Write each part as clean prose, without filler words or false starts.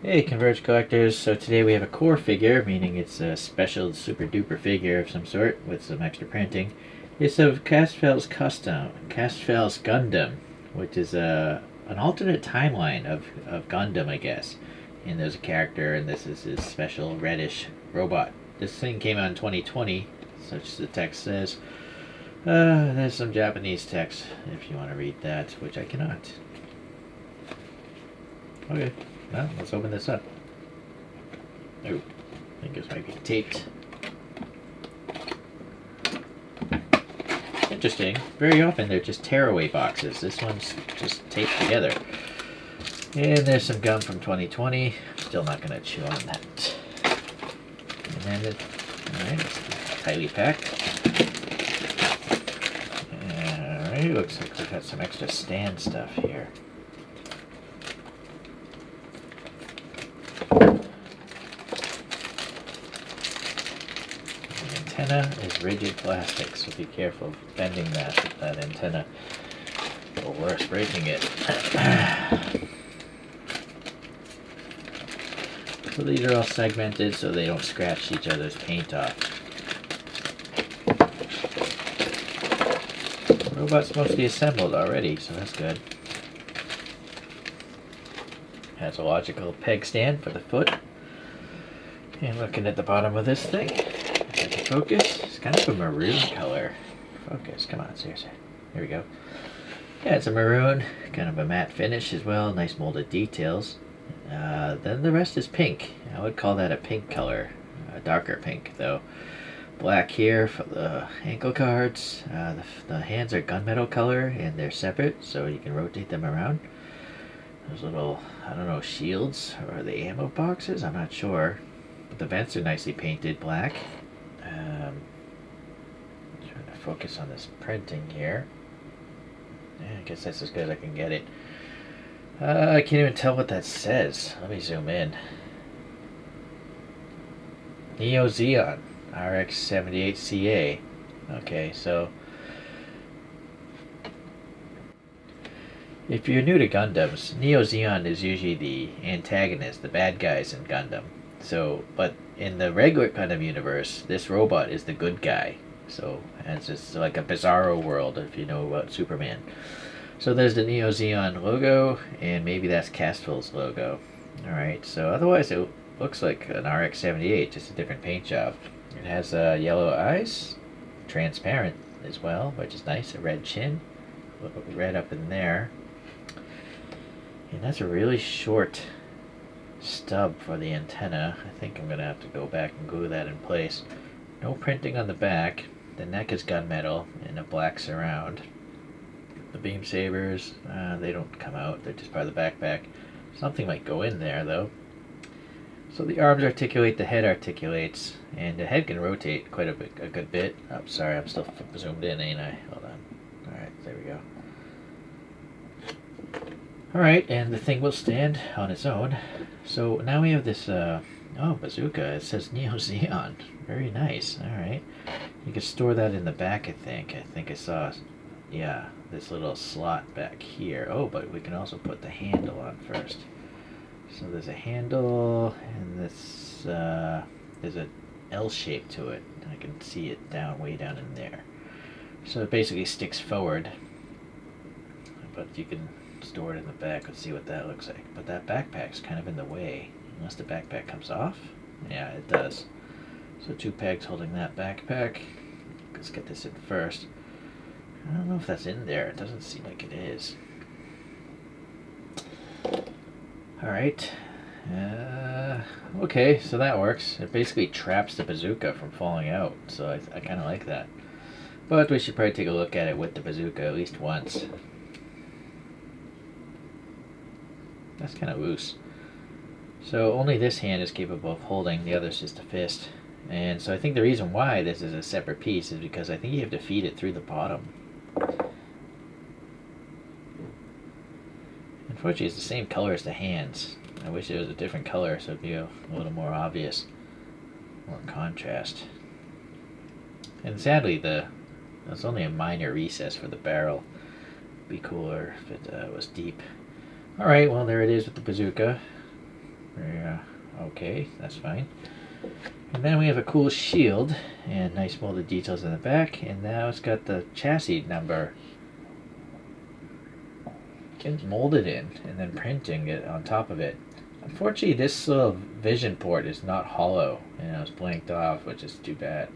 Hey, Converge Collectors. So today we have a core figure, meaning it's a special super duper figure of some sort with some extra printing. It's of Castfell's Gundam, which is an alternate timeline of Gundam, I guess. And there's a character, and this is his special reddish robot. This thing came out in 2020, such as the text says. There's some Japanese text if you want to read that, which I cannot. Okay, well, let's open this up. Oh, I think this might be taped. Interesting. Very often they're just tearaway boxes. This one's just taped together. And there's some gum from 2020. Still not going to chew on that. And then alright, it's tightly packed. Alright, looks like we've got some extra stand stuff here. Antenna is rigid plastic, so be careful bending that antenna, or worse, breaking it. So these are all segmented so they don't scratch each other's paint off. The robot's mostly assembled already, so that's good. Has a logical peg stand for the foot. And looking at the bottom of this thing, if I can focus, it's kind of a maroon color. Focus, come on, seriously. There we go. Yeah, it's a maroon, kind of a matte finish as well, nice molded details. Then the rest is pink. I would call that a pink color, a darker pink though. Black here for the ankle cards. The hands are gunmetal color and they're separate, so you can rotate them around. Those little, I don't know, shields or the ammo boxes, I'm not sure. But the vents are nicely painted black. Trying to focus on this printing here. Yeah, I guess that's as good as I can get it. I can't even tell what that says. Let me zoom in. Neo Zeon RX-78CA. Okay, so if you're new to Gundams, Neo Zeon is usually the antagonist, the bad guys in Gundam. So, but in the regular Gundam universe, this robot is the good guy. So, it's just like a bizarro world if you know about Superman. So there's the Neo Zeon logo, and maybe that's Castfell's logo. Alright, so otherwise it looks like an RX-78, just a different paint job. It has yellow eyes, transparent as well, which is nice, a red chin, a little red up in there. And that's a really short stub for the antenna. I think I'm going to have to go back and glue that in place. No printing on the back. The neck is gunmetal and a black surround. The beam sabers, they don't come out. They're just part of the backpack. Something might go in there, though. So the arms articulate, the head articulates, and the head can rotate quite a good bit. Oh, sorry, I'm still zoomed in, ain't I? Hold on. Alright, there we go. Alright, and the thing will stand on its own. So now we have this, bazooka. It says Neo Zeon. Very nice. Alright. You can store that in the back, I think. I think I saw, yeah, this little slot back here. Oh, but we can also put the handle on first. So there's a handle, and this, there's an L shape to it. I can see it way down in there. So it basically sticks forward, but you can store it in the back. Let's see what that looks like. But that backpack's kind of in the way, unless the backpack comes off. Yeah, it does. So 2 pegs holding that backpack. Let's get this in first. I don't know if that's in there. It doesn't seem like it is. Alright. Okay, so that works. It basically traps the bazooka from falling out, so I kind of like that. But we should probably take a look at it with the bazooka at least once. That's kind of loose. So only this hand is capable of holding, the other's just a fist. And so I think the reason why this is a separate piece is because I think you have to feed it through the bottom. Unfortunately, it's the same color as the hands. I wish it was a different color so it'd be a little more obvious, more contrast. And sadly, there's only a minor recess for the barrel. It'd be cooler if it was deep. Alright, well there it is with the bazooka. Yeah, okay, that's fine. And then we have a cool shield and nice molded details in the back. And now it's got the chassis number molded in and then printing it on top of it. Unfortunately, this little vision port is not hollow. It's blanked off, which is too bad.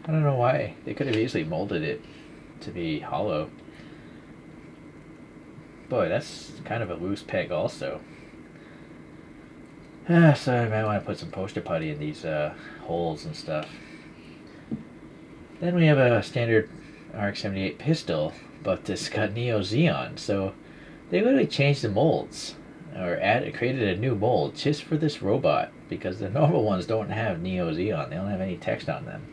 I don't know why. They could have easily molded it to be hollow. Boy, that's kind of a loose peg also. So I might want to put some poster putty in these holes and stuff. Then we have a standard RX-78 pistol, but this got Neo Zeon, so they literally changed the molds, or created a new mold just for this robot, because the normal ones don't have Neo Zeon. They don't have any text on them.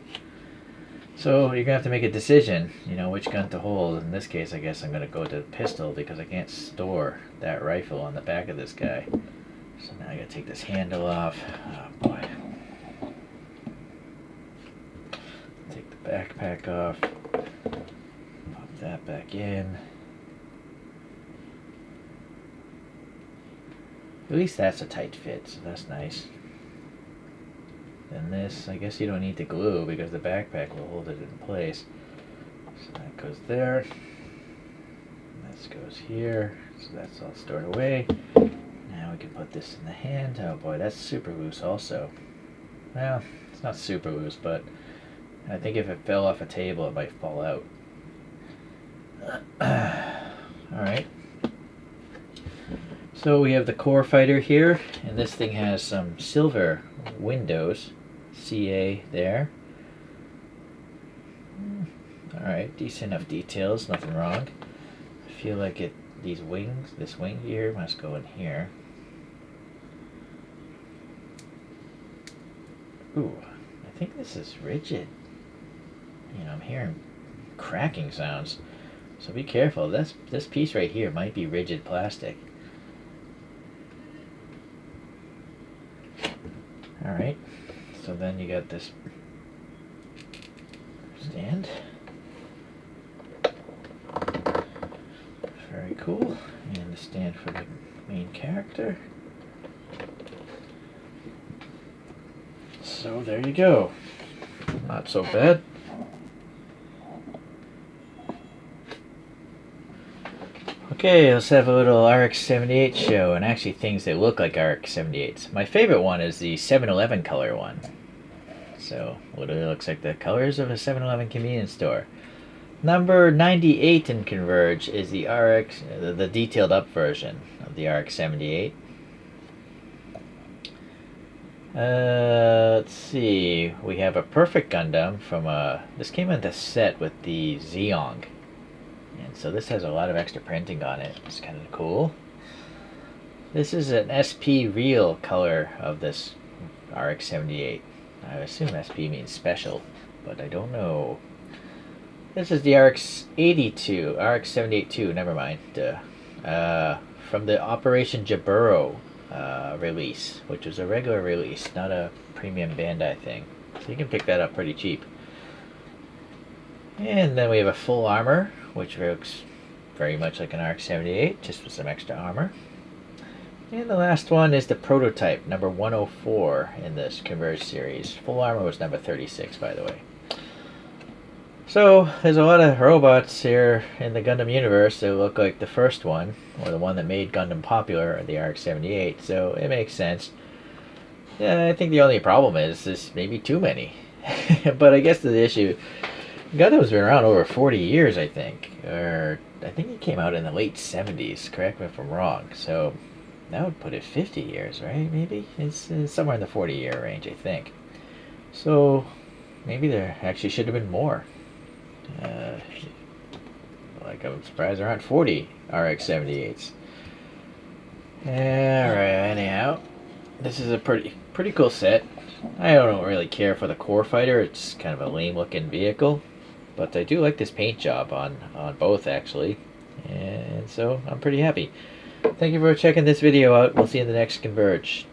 So you're gonna have to make a decision, which gun to hold. In this case, I guess I'm gonna go to the pistol because I can't store that rifle on the back of this guy. So now I gotta take this handle off. Oh boy. Take the backpack off. Pop that back in. At least that's a tight fit, so that's nice. Then this, I guess you don't need to glue because the backpack will hold it in place. So that goes there. This goes here, so that's all stored away. Now we can put this in the hand. Oh boy, that's super loose also. Well, it's not super loose, but I think if it fell off a table, it might fall out. Alright. So we have the core fighter here, and this thing has some silver windows. CA there. Alright, decent enough details, nothing wrong. I feel like this wing here must go in here. Ooh, I think this is rigid. I'm hearing cracking sounds. So be careful. This piece right here might be rigid plastic. Alright, so then you got this stand. Very cool. And the stand for the main character. So there you go. Not so bad. Okay, let's have a little RX-78 show, and actually things that look like RX-78s. My favorite one is the 7-Eleven color one. So, literally looks like the colors of a 7-Eleven convenience store. Number 98 in Converge is the the detailed up version of the RX-78. Let's see, we have a Perfect Gundam from this came in the set with the Zeong. And so this has a lot of extra printing on it. It's kind of cool. This is an SP real color of this RX-78. I assume SP means special, but I don't know. This is the RX-82, RX-78-2, never mind. From the Operation Jaburo release, which was a regular release, not a premium Bandai thing. So you can pick that up pretty cheap. And then we have a full armor, which looks very much like an RX-78, just with some extra armor. And the last one is the prototype, number 104 in this Converge series. Full armor was number 36, by the way. So, there's a lot of robots here in the Gundam universe that look like the first one, or the one that made Gundam popular, the RX-78, so it makes sense. Yeah, I think the only problem is there's maybe too many. But I guess the issue... Gundam's been around over 40 years, I think. Or, I think it came out in the late 70s, correct me if I'm wrong. So, that would put it 50 years, right? Maybe? It's somewhere in the 40-year range, I think. So, maybe there actually should have been more. Like, I'm surprised there aren't 40 RX-78s. Alright, anyhow. This is a pretty cool set. I don't really care for the core fighter. It's kind of a lame-looking vehicle. But I do like this paint job on both, actually. And so, I'm pretty happy. Thank you for checking this video out. We'll see you in the next Converge.